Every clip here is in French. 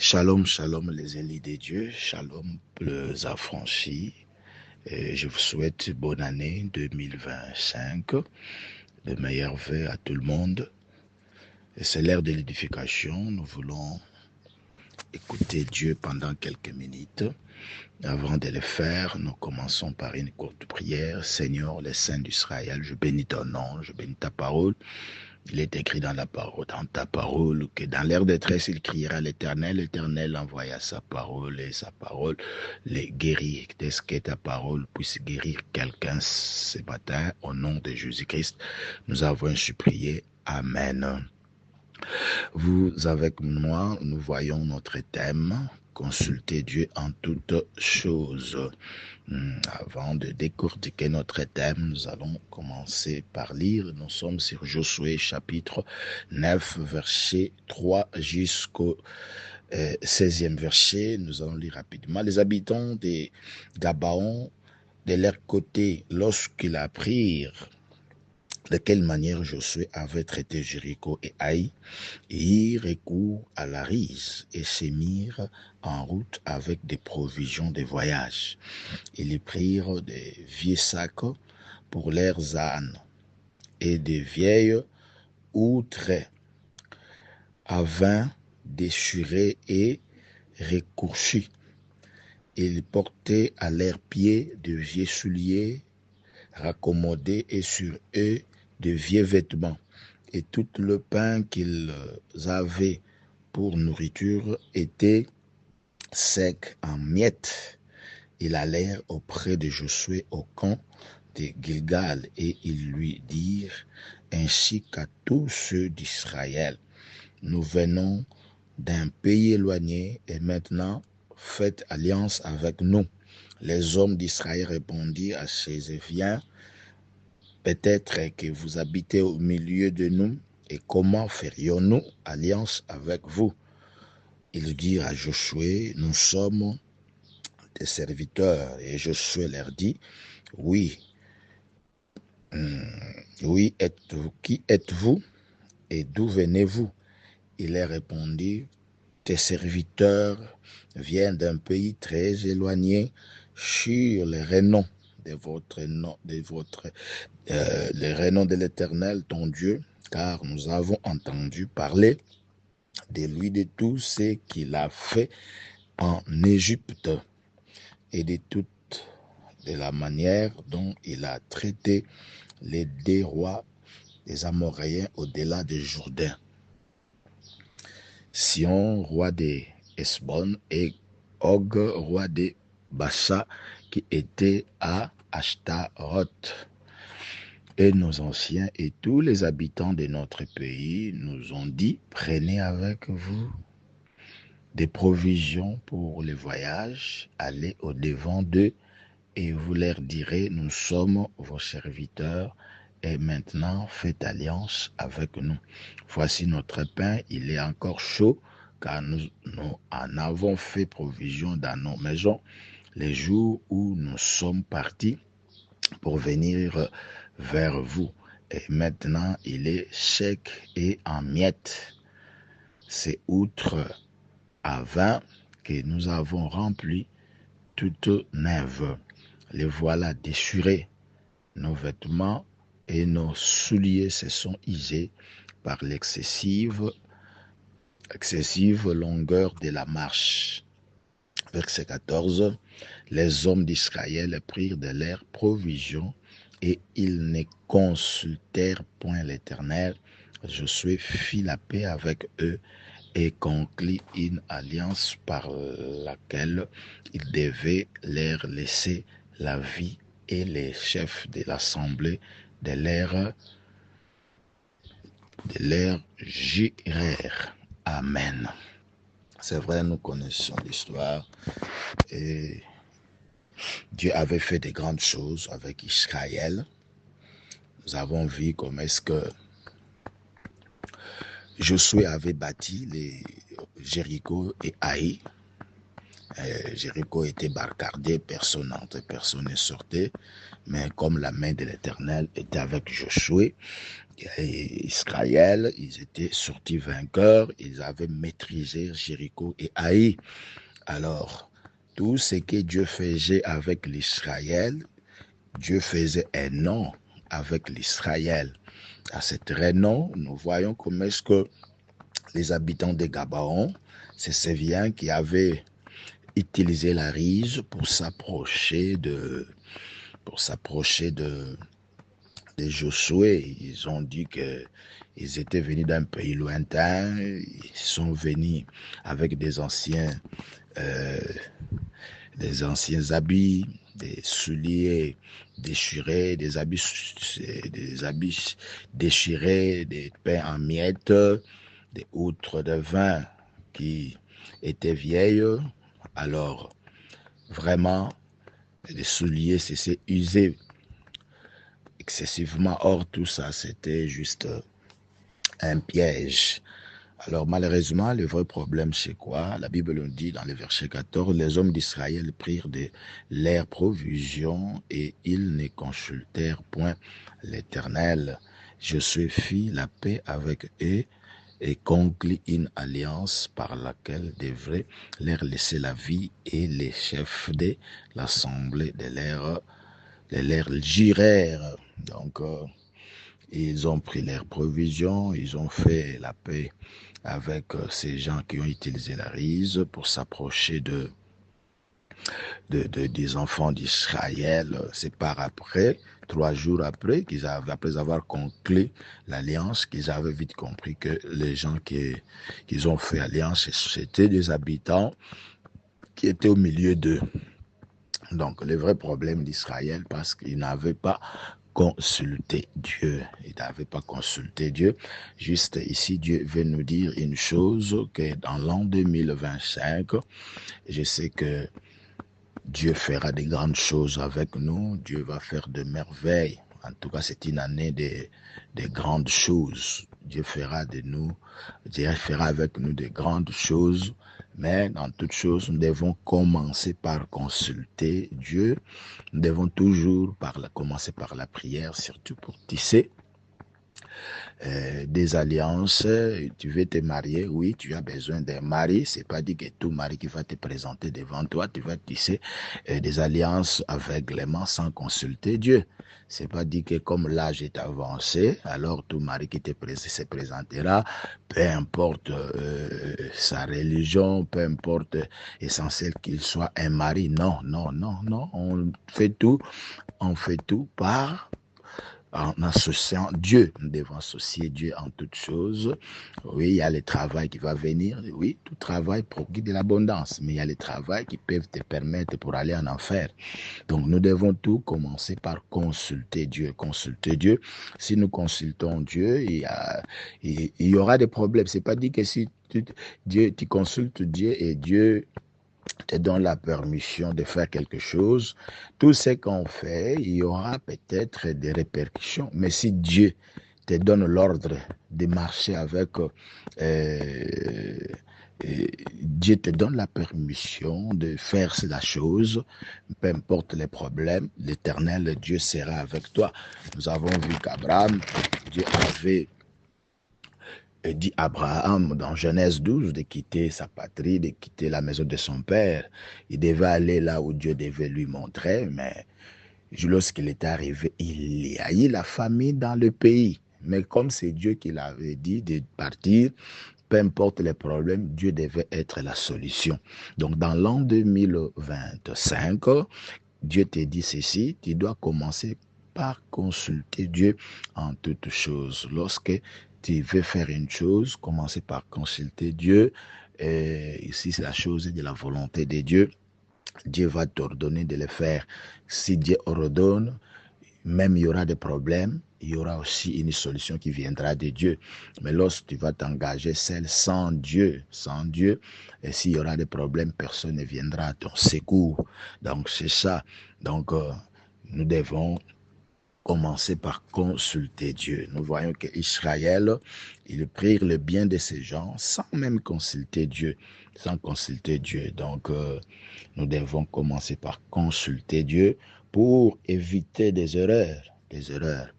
Shalom, shalom les élus des dieux, shalom les affranchis. Et je vous souhaite bonne année 2025, de meilleurs vœux à tout le monde. Et c'est l'ère de l'édification. Nous voulons écouter Dieu pendant quelques minutes. Avant de le faire, nous commençons par une courte prière. Seigneur, les saints d'Israël, je bénis ton nom, je bénis ta parole. Il est écrit dans ta parole, que dans l'air de détresse, il criera à l'Éternel. L'Éternel envoya sa parole et sa parole les guérit. Est-ce que ta parole puisse guérir quelqu'un ce matin au nom de Jésus-Christ? Nous avons supplié. Amen. Vous, avec moi, nous voyons notre thème. Consulter Dieu en toutes choses. Avant de décortiquer notre thème, nous allons commencer par lire. Nous sommes sur Josué chapitre 9, verset 3 jusqu'au 16e verset. Nous allons lire rapidement. Les habitants des Gabaon, de leur côté, lorsqu'ils apprirent de quelle manière Josué avait traité Jéricho et Haï, irent recours à la rise et se mirent en route avec des provisions de voyage. Ils y prirent des vieux sacs pour leurs ânes et des vieilles outres à vin déchirées et recourchis. Ils portaient à leurs pieds de vieux souliers raccommodés et sur eux de vieux vêtements. Et tout le pain qu'ils avaient pour nourriture était sec en miettes. Ils allèrent auprès de Josué au camp de Gilgal et ils lui dirent, ainsi qu'à tous ceux d'Israël, nous venons d'un pays éloigné et maintenant faites alliance avec nous. Les hommes d'Israël répondirent à ces viens, peut-être que vous habitez au milieu de nous, et comment ferions-nous alliance avec vous? Ils dirent à Josué, nous sommes des serviteurs. Et Josué leur dit, oui, oui, qui êtes-vous et d'où venez-vous? Il leur répondit, tes serviteurs viennent d'un pays très éloigné sur les renoms de votre nom, les renoms de l'Éternel, ton Dieu, car nous avons entendu parler de lui, de tout ce qu'il a fait en Égypte et de la manière dont il a traité les deux rois des Amoréens au-delà du Jourdain. Sion, roi de Hesbon, et Og, roi de Bassa, qui était à Ashtaroth. Et nos anciens et tous les habitants de notre pays nous ont dit, prenez avec vous des provisions pour le voyage, allez au-devant d'eux, et vous leur direz, nous sommes vos serviteurs, et maintenant faites alliance avec nous. Voici notre pain, il est encore chaud, car nous en avons fait provision dans nos maisons les jours où nous sommes partis pour venir vers vous. Et maintenant, il est sec et en miettes. C'est outre à vin que nous avons rempli toutes neuves. Les voilà déchirés. Nos vêtements et nos souliers se sont usés par l'excessive longueur de la marche. Verset 14. Les hommes d'Israël prirent de leurs provisions et ils ne consultèrent point l'Éternel. Josué fit la paix avec eux et conclut une alliance par laquelle il devait leur laisser la vie et les chefs de l'assemblée de leur jurèrent. Amen. C'est vrai, nous connaissons l'histoire et Dieu avait fait de grandes choses avec Israël. Nous avons vu comment est-ce que Josué avait bâti les Jéricho et Haï. Jéricho était barricadé, personne n'entrait, personne ne sortait. Mais comme la main de l'Éternel était avec Josué et Israël, ils étaient sortis vainqueurs, ils avaient maîtrisé Jéricho et Haï. Alors, tout ce que Dieu faisait avec l'Israël, Dieu faisait un nom avec l'Israël. À cet renom, nous voyons comment est-ce que les habitants de Gabaon, c'est Séviens qui avaient utilisé la rise pour s'approcher de Josué. Ils ont dit que ils étaient venus d'un pays lointain, ils sont venus avec euh, des anciens habits, des souliers déchirés, des habits déchirés, des pains en miettes, des outres de vin qui étaient vieilles. Alors, vraiment, les souliers s'étaient usés excessivement. Or, tout ça, c'était juste un piège. Alors, malheureusement, le vrai problème, c'est quoi? La Bible nous dit dans le verset 14, les hommes d'Israël prirent de leurs provisions et ils ne consultèrent point l'Éternel. Josué fit la paix avec eux et conclut une alliance par laquelle devrait leur laisser la vie, et les chefs de l'assemblée de leur jurèrent. Donc, ils ont pris leurs provisions, ils ont fait la paix avec ces gens qui ont utilisé la rise pour s'approcher des enfants d'Israël. C'est par après, 3 jours après, après avoir conclu l'alliance, qu'ils avaient vite compris que les gens qu'ils ont fait alliance, c'était des habitants qui étaient au milieu d'eux. Donc, le vrai problème d'Israël, parce qu'ils n'avaient pas consulté Dieu. Ils n'avaient pas consulté Dieu. Juste ici, Dieu veut nous dire une chose, que dans l'an 2025, je sais que Dieu fera de grandes choses avec nous. Dieu va faire de merveilles. En tout cas, c'est une année de grandes choses. Dieu fera avec nous de grandes choses. Mais dans toutes choses, nous devons commencer par consulter Dieu. Nous devons toujours commencer par la prière, surtout pour tisser des alliances. Tu veux te marier, oui, tu as besoin d'un mari. C'est pas dit que tout mari qui va te présenter devant toi, tu vas tisser des alliances aveuglément sans consulter Dieu. C'est pas dit que comme l'âge est avancé, alors tout mari qui se présentera, peu importe sa religion, peu importe essentiel qu'il soit un mari. Non, non, non, non. On fait tout en associant Dieu. Nous devons associer Dieu en toutes choses. Oui, il y a le travail qui va venir. Oui, tout travail procure de l'abondance, mais il y a les travails qui peuvent te permettre pour aller en enfer. Donc, nous devons tout commencer par consulter Dieu. Consulter Dieu. Si nous consultons Dieu, il y aura des problèmes. C'est pas dit que si tu consultes Dieu et Dieu te donne la permission de faire quelque chose, tout ce qu'on fait, il y aura peut-être des répercussions. Mais si Dieu te donne l'ordre de marcher avec, Dieu te donne la permission de faire la chose, peu importe les problèmes, l'Éternel Dieu sera avec toi. Nous avons vu qu'Abraham, Dieu avait dit Abraham dans Genèse 12 de quitter sa patrie, de quitter la maison de son père. Il devait aller là où Dieu devait lui montrer, mais lorsqu'il est arrivé, il y a eu la famine dans le pays. Mais comme c'est Dieu qui l'avait dit de partir, peu importe les problèmes, Dieu devait être la solution. Donc dans l'an 2025, Dieu te dit ceci, tu dois commencer par consulter Dieu en toutes choses. Lorsque tu veux faire une chose, commencez par consulter Dieu. Et ici, c'est la chose de la volonté de Dieu. Dieu va t'ordonner de le faire. Si Dieu ordonne, même il y aura des problèmes, il y aura aussi une solution qui viendra de Dieu. Mais lorsque tu vas t'engager seul, sans Dieu, et s'il y aura des problèmes, personne ne viendra à ton secours. Donc c'est ça. Donc nous devons commencer par consulter Dieu. Nous voyons qu'Israël, ils prirent le bien de ces gens sans même consulter Dieu. Sans consulter Dieu. Donc, nous devons commencer par consulter Dieu pour éviter des erreurs.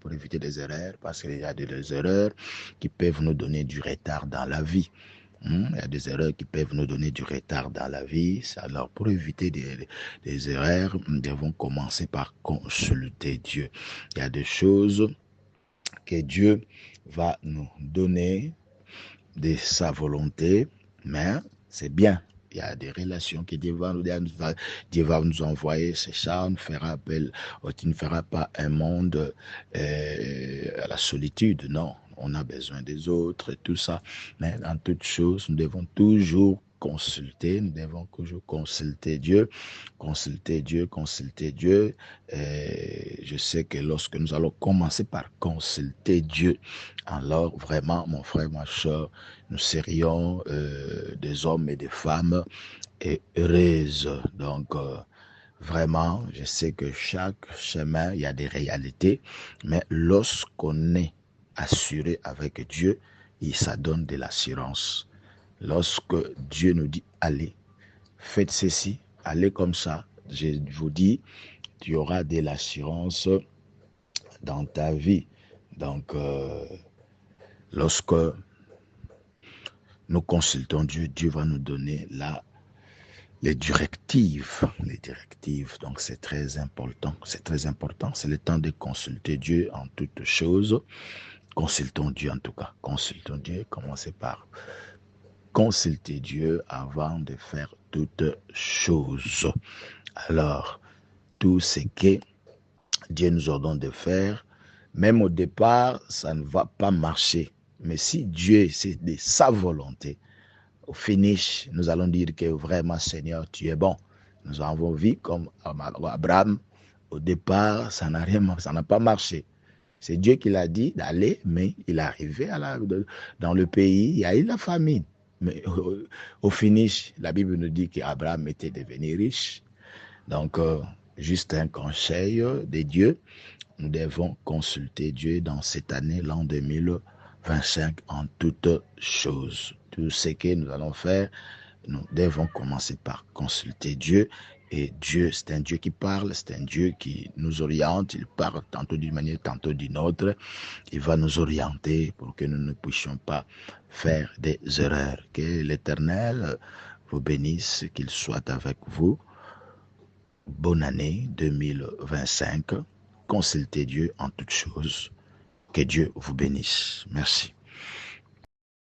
Pour éviter des erreurs, parce qu'il y a des erreurs qui peuvent nous donner du retard dans la vie. Il y a des erreurs qui peuvent nous donner du retard dans la vie. Alors, pour éviter des erreurs, nous devons commencer par consulter Dieu. Il y a des choses que Dieu va nous donner de sa volonté, mais c'est bien. Il y a des relations que Dieu va nous envoyer, c'est ça, on ne fera appel, tu ne feras pas un monde à la solitude, non. On a besoin des autres et tout ça, mais dans toutes choses, nous devons toujours consulter, nous devons toujours consulter Dieu, consulter Dieu, consulter Dieu. Et je sais que lorsque nous allons commencer par consulter Dieu, alors vraiment, mon frère, ma soeur, nous serions des hommes et des femmes heureuses. Donc, vraiment, je sais que chaque chemin, il y a des réalités, mais lorsqu'on est assuré avec Dieu, ça donne de l'assurance. Lorsque Dieu nous dit, allez, faites ceci, allez comme ça, je vous dis, tu auras de l'assurance dans ta vie. Donc, lorsque nous consultons Dieu, Dieu va nous donner les directives. Les directives, donc c'est très important. C'est très important. C'est le temps de consulter Dieu en toutes choses. Consultons Dieu en tout cas. Consultons Dieu. Commencez par consulter Dieu avant de faire toutes choses. Alors, tout ce que Dieu nous ordonne de faire, même au départ, ça ne va pas marcher. Mais si Dieu, c'est de sa volonté, au finish, nous allons dire que vraiment, Seigneur, tu es bon. Nous avons vu comme Abraham, au départ, ça n'a pas marché. C'est Dieu qui l'a dit d'aller, mais il est arrivé dans le pays, il y a eu la famine. Mais au finish, la Bible nous dit qu'Abraham était devenu riche. Donc, juste un conseil de Dieu, nous devons consulter Dieu dans cette année, l'an 2025, en toutes choses. Tout ce que nous allons faire, nous devons commencer par consulter Dieu. Et Dieu, c'est un Dieu qui parle, c'est un Dieu qui nous oriente. Il parle tantôt d'une manière, tantôt d'une autre. Il va nous orienter pour que nous ne puissions pas faire des erreurs. Que l'Éternel vous bénisse, qu'il soit avec vous. Bonne année 2025. Consultez Dieu en toutes choses. Que Dieu vous bénisse. Merci.